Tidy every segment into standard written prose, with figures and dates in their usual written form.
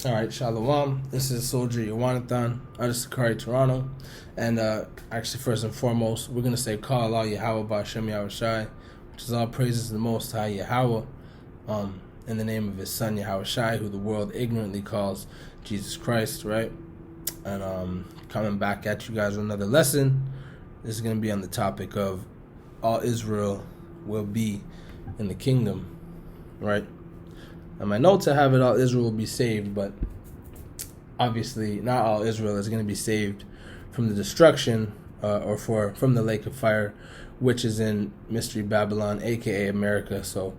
Alright, Shalom. This is Soldier Yawanathan, Sakari Toronto. And actually, first and foremost, we're going to say HALAL, YAHAWAH, BAHSHAM, YAHWASHI, which is all praises to the Most High Yahawah, in the name of His Son, YAHWASHI, who the world ignorantly calls Jesus Christ, right? And coming back at you guys with another lesson. This is going to be on the topic of all Israel will be in the kingdom, right? And my notes I have it, all Israel will be saved, but obviously not all Israel is going to be saved from the destruction from the lake of fire, which is in Mystery Babylon, aka America. So,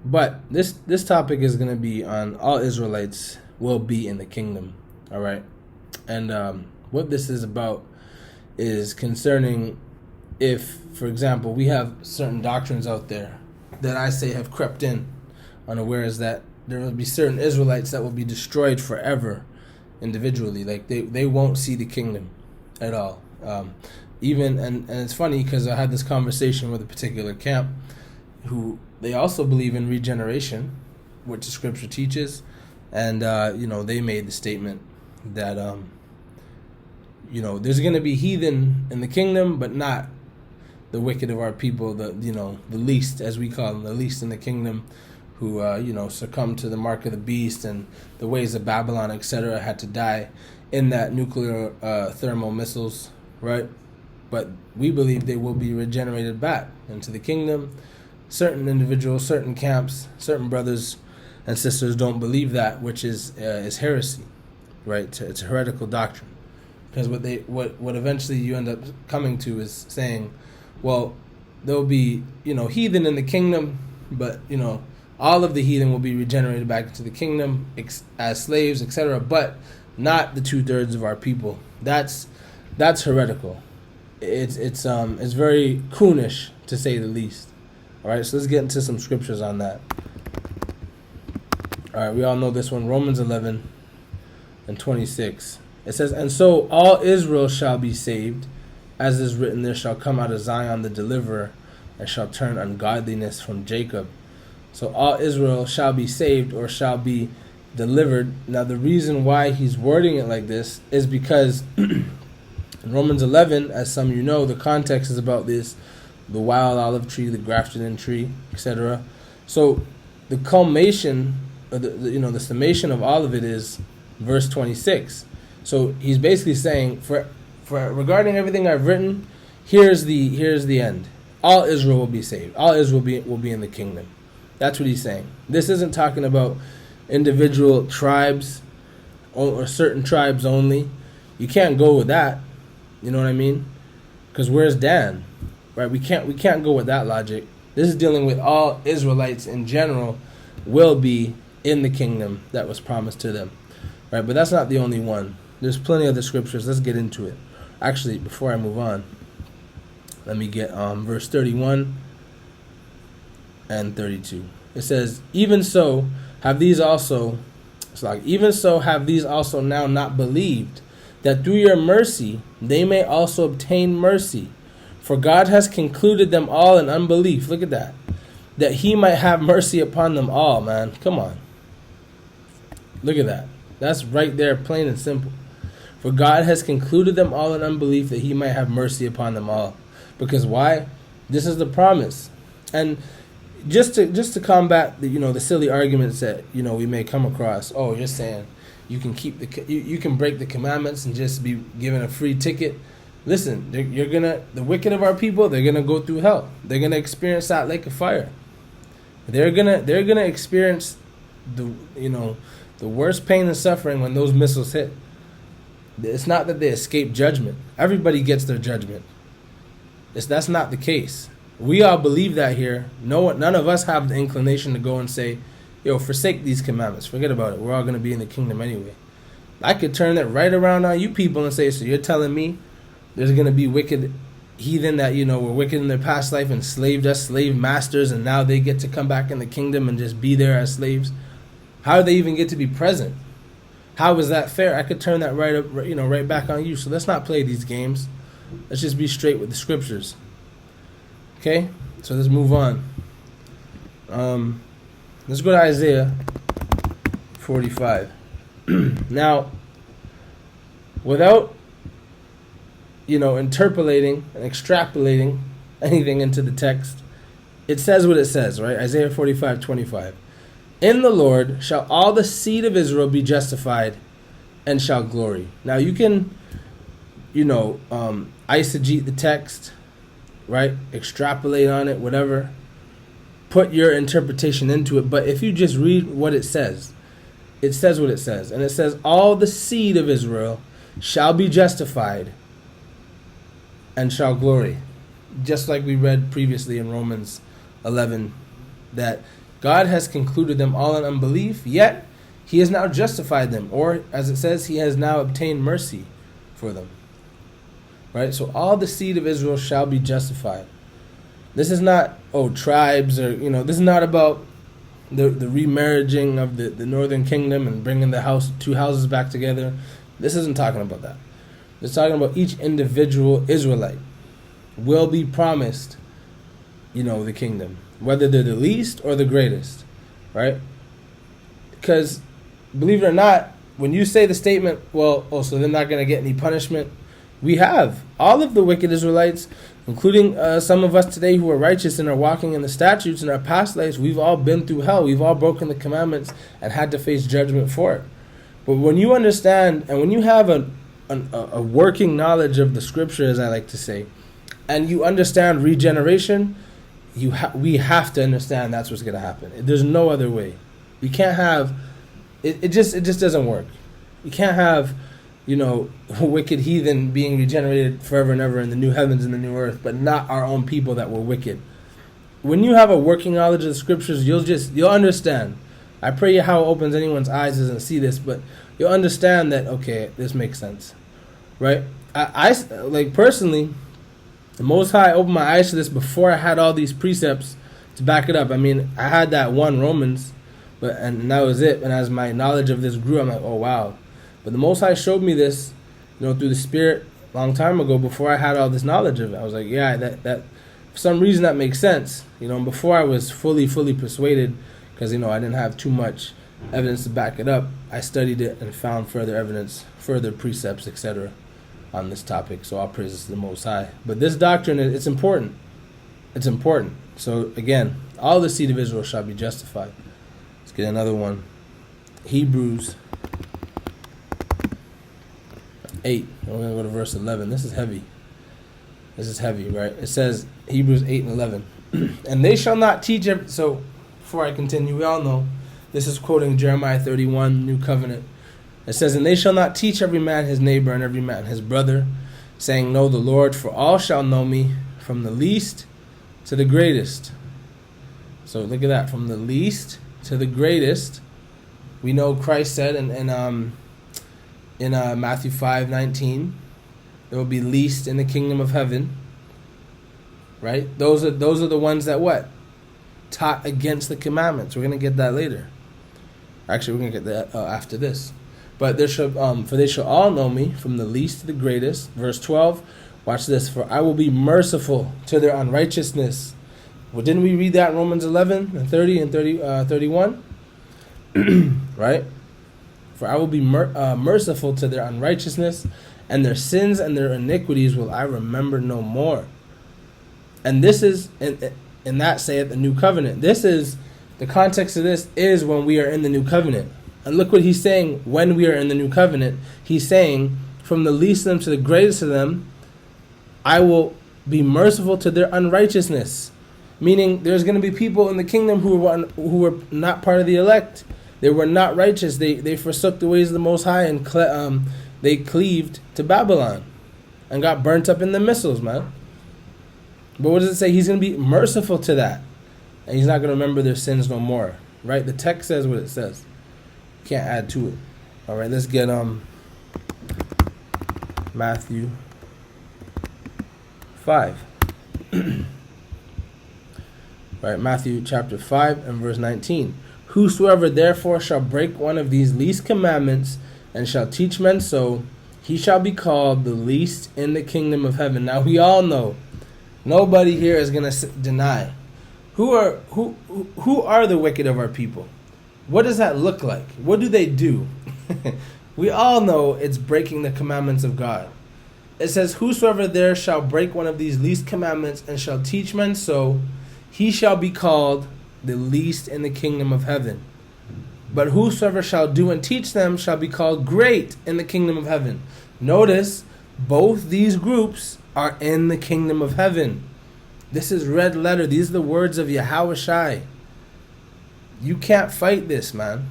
but this topic is going to be on all Israelites will be in the kingdom. All right, and what this is about is concerning if, for example, we have certain doctrines out there that I say have crept in unawares that there will be certain Israelites that will be destroyed forever individually. Like they won't see the kingdom at all. And it's funny because I had this conversation with a particular camp who they also believe in regeneration, which the scripture teaches. And, they made the statement that, there's going to be heathen in the kingdom, but not the wicked of our people, the least, as we call them, the least in the kingdom, who succumbed to the mark of the beast and the ways of Babylon, etc., had to die in that nuclear thermal missiles, right? But we believe they will be regenerated back into the kingdom. Certain individuals, certain camps, certain brothers and sisters don't believe that, which is heresy, right? It's a heretical doctrine, because what eventually you end up coming to is saying, well, there'll be heathen in the kingdom, but all of the heathen will be regenerated back into the kingdom as slaves, etc., but not the 2/3 of our people. That's heretical. It's very coonish, to say the least. All right, so let's get into some scriptures on that. All right, we all know this one, Romans 11 and 26. It says, "And so all Israel shall be saved, as is written, there shall come out of Zion the deliverer, and shall turn ungodliness from Jacob." So all Israel shall be saved, or shall be delivered. Now the reason why he's wording it like this is because in Romans 11, as some of you know, the context is about the wild olive tree, the grafted in tree, etc. So the culmination, the summation of all of it is verse 26. So he's basically saying, for regarding everything I've written, here's the end. All Israel will be saved. All Israel will be in the kingdom. That's what he's saying. This isn't talking about individual tribes or certain tribes only. You can't go with that. You know what I mean? Because where's Dan? Right? We can't go with that logic. This is dealing with all Israelites in general will be in the kingdom that was promised to them. Right? But that's not the only one. There's plenty of the scriptures. Let's get into it. Actually, before I move on, let me get verse 31 and 32. It says, even so have these also now not believed, that through your mercy they may also obtain mercy. For God has concluded them all in unbelief. Look at that he might have mercy upon them all, man. Come on. Look at that. That's right there, plain and simple. For God has concluded them all in unbelief, that he might have mercy upon them all. Because why? This is the promise. And just to combat the silly arguments that we may come across. Oh, you're saying you can you can break the commandments and just be given a free ticket. Listen, the wicked of our people, they're gonna go through hell. They're gonna experience that lake of fire. They're gonna experience the worst pain and suffering when those missiles hit. It's not that they escape judgment. Everybody gets their judgment. That's not the case. We all believe that here. None of us have the inclination to go and say, forsake these commandments. Forget about it. We're all going to be in the kingdom anyway. I could turn that right around on you people and say, so you're telling me there's going to be wicked heathen that, were wicked in their past life, enslaved us, slave masters, and now they get to come back in the kingdom and just be there as slaves? How do they even get to be present? How is that fair? I could turn that right back on you. So let's not play these games. Let's just be straight with the scriptures. Okay, so let's move on. Let's go to Isaiah 45. Now, without, interpolating and extrapolating anything into the text, it says what it says, right? Isaiah 45:25. In the Lord shall all the seed of Israel be justified and shall glory. Now you can, eisegete the text, right? Extrapolate on it, whatever. Put your interpretation into it. But if you just read what it says what it says. And it says, all the seed of Israel shall be justified and shall glory. Just like we read previously in Romans 11, that God has concluded them all in unbelief, yet he has now justified them. Or, as it says, he has now obtained mercy for them. Right? So all the seed of Israel shall be justified. This is not, tribes, or, this is not about the remarriaging of the northern kingdom and bringing the two houses back together. This isn't talking about that. It's talking about each individual Israelite will be promised, the kingdom, whether they're the least or the greatest, right? Because, believe it or not, when you say the statement, so they're not going to get any punishment, we have all of the wicked Israelites, including some of us today who are righteous and are walking in the statutes in our past lives. We've all been through hell. We've all broken the commandments and had to face judgment for it. But when you understand, and when you have a working knowledge of the scripture, as I like to say, and you understand regeneration, we have to understand that's what's going to happen. There's no other way. You can't have it just doesn't work. You can't have wicked heathen being regenerated forever and ever in the new heavens and the new earth, but not our own people that were wicked. When you have a working knowledge of the scriptures, you'll understand. I pray Yahawah opens anyone's eyes doesn't see this, but you'll understand that, okay, this makes sense, right? I like personally, the Most High opened my eyes to this before I had all these precepts to back it up. I mean, I had that one Romans, and that was it. And as my knowledge of this grew, I'm like, oh wow. But the Most High showed me this, through the Spirit a long time ago before I had all this knowledge of it. I was like, yeah, that for some reason that makes sense. And before I was fully persuaded, because, I didn't have too much evidence to back it up, I studied it and found further evidence, further precepts, etc. on this topic. So all praises to the Most High. But this doctrine, it's important. It's important. So again, all the seed of Israel shall be justified. Let's get another one. Hebrews 8. We're going to go to verse 11. This is heavy. Right? It says, Hebrews 8 and 11. And they shall not teach so before I continue, we all know this is quoting Jeremiah 31, New Covenant. It says, and they shall not teach every man his neighbor and every man his brother, saying, know the Lord, for all shall know me, from the least to the greatest. So look at that, from the least to the greatest. We know Christ said in Matthew 5:19, there will be least in the kingdom of heaven. Right? Those are the ones that what? Taught against the commandments. We're going to get that later. Actually, we're going to get that after this. But there shall, for they shall all know me, from the least to the greatest. Verse 12, watch this. For I will be merciful to their unrighteousness. Well, didn't we read that in Romans 11 and 30 and 31? Right? For I will be merciful to their unrighteousness, and their sins and their iniquities will I remember no more. And this is, and that saith the new covenant. This is, the context of this is when we are in the new covenant. And look what he's saying when we are in the new covenant. He's saying, from the least of them to the greatest of them, I will be merciful to their unrighteousness. Meaning, there's going to be people in the kingdom who were not part of the elect. They were not righteous. They forsook the ways of the Most High, and they cleaved to Babylon and got burnt up in the missiles, man. But what does it say? He's going to be merciful to that. And he's not going to remember their sins no more. Right? The text says what it says. Can't add to it. All right, let's get Matthew 5. Right, Matthew chapter 5 and verse 19. Whosoever therefore shall break one of these least commandments and shall teach men so, he shall be called the least in the kingdom of heaven. Now we all know, nobody here is going to deny. Who are the wicked of our people? What does that look like? What do they do? We all know it's breaking the commandments of God. It says, whosoever there shall break one of these least commandments and shall teach men so, he shall be called the least in the kingdom of heaven. But whosoever shall do and teach them shall be called great in the kingdom of heaven. Notice, both these groups are in the kingdom of heaven. This is red letter. These are the words of YAHAWASHI. You can't fight this, man.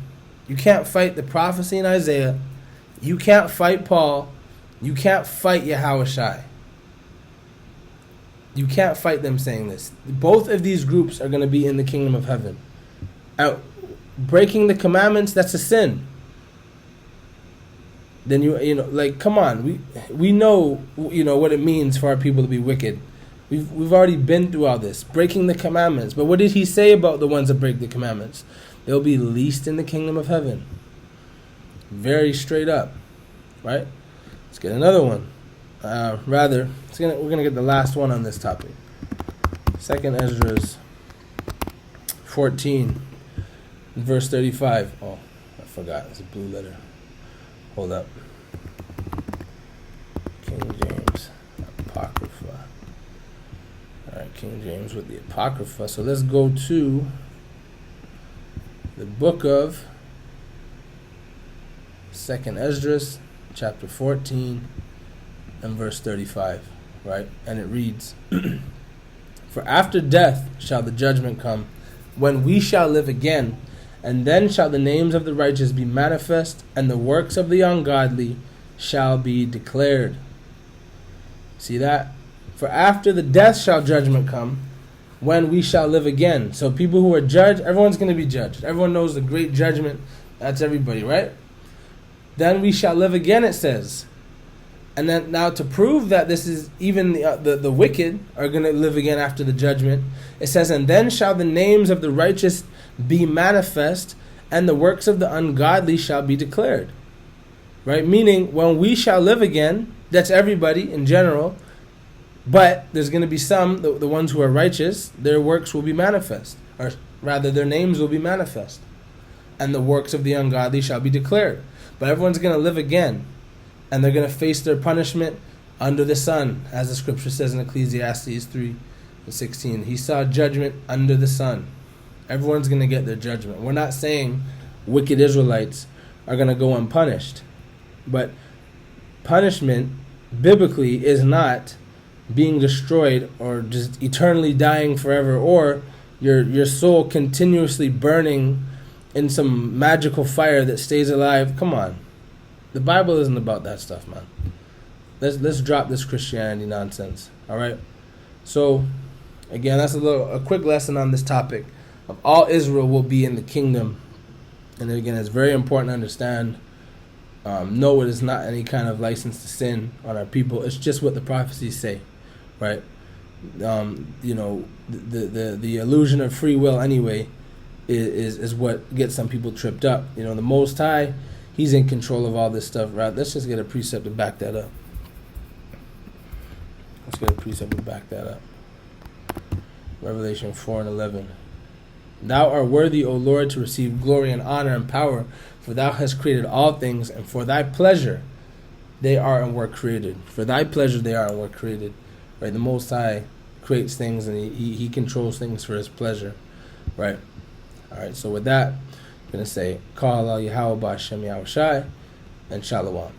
You can't fight the prophecy in Isaiah. You can't fight Paul. You can't fight YAHAWASHI. You can't fight them saying this. Both of these groups are going to be in the kingdom of heaven. Breaking the commandments, that's a sin. Then you know, like, come on. We know, what it means for our people to be wicked. We've already been through all this, breaking the commandments. But what did he say about the ones that break the commandments? They'll be least in the kingdom of heaven. Very straight up, right? Let's get another one. We're gonna get the last one on this topic. 2nd Esdras 14, verse 35. Oh, I forgot. It's a blue letter. Hold up. King James Apocrypha. Alright, King James with the Apocrypha. So let's go to the book of 2nd Esdras, chapter 14, and verse 35. Right? And it reads, For after death shall the judgment come, when we shall live again, and then shall the names of the righteous be manifest, and the works of the ungodly shall be declared. See that? For after the death shall judgment come, when we shall live again. So people who are judged, everyone's going to be judged. Everyone knows the great judgment. That's everybody, right? Then we shall live again, it says. And then now to prove that this is even the wicked are going to live again after the judgment, it says, and then shall the names of the righteous be manifest, and the works of the ungodly shall be declared. Right? Meaning, when we shall live again, that's everybody in general, but there's going to be some, the ones who are righteous, their works will be manifest, or rather their names will be manifest, and the works of the ungodly shall be declared. But everyone's going to live again, and they're going to face their punishment under the sun, as the scripture says in Ecclesiastes 3:16. He saw judgment under the sun. Everyone's going to get their judgment. We're not saying wicked Israelites are going to go unpunished, but punishment biblically is not being destroyed or just eternally dying forever, or your soul continuously burning in some magical fire that stays alive. Come on. The Bible isn't about that stuff, man. Let's drop this Christianity nonsense. All right? So, again, that's a quick lesson on this topic of all Israel will be in the kingdom. And again, it's very important to understand. No, it is not any kind of license to sin on our people. It's just what the prophecies say, right? The illusion of free will anyway is what gets some people tripped up. The Most High, He's in control of all this stuff, right? Let's just get a precept to back that up. Revelation 4:11. Thou art worthy, O Lord, to receive glory and honor and power, for thou hast created all things, and for thy pleasure they are and were created. For thy pleasure they are and were created. Right? The Most High creates things, and he controls things for his pleasure. Right? Alright, so with that, I'm going to say, HALAL, YAHAWAH, BAHSHAM, YAHWASHI, and Shalom.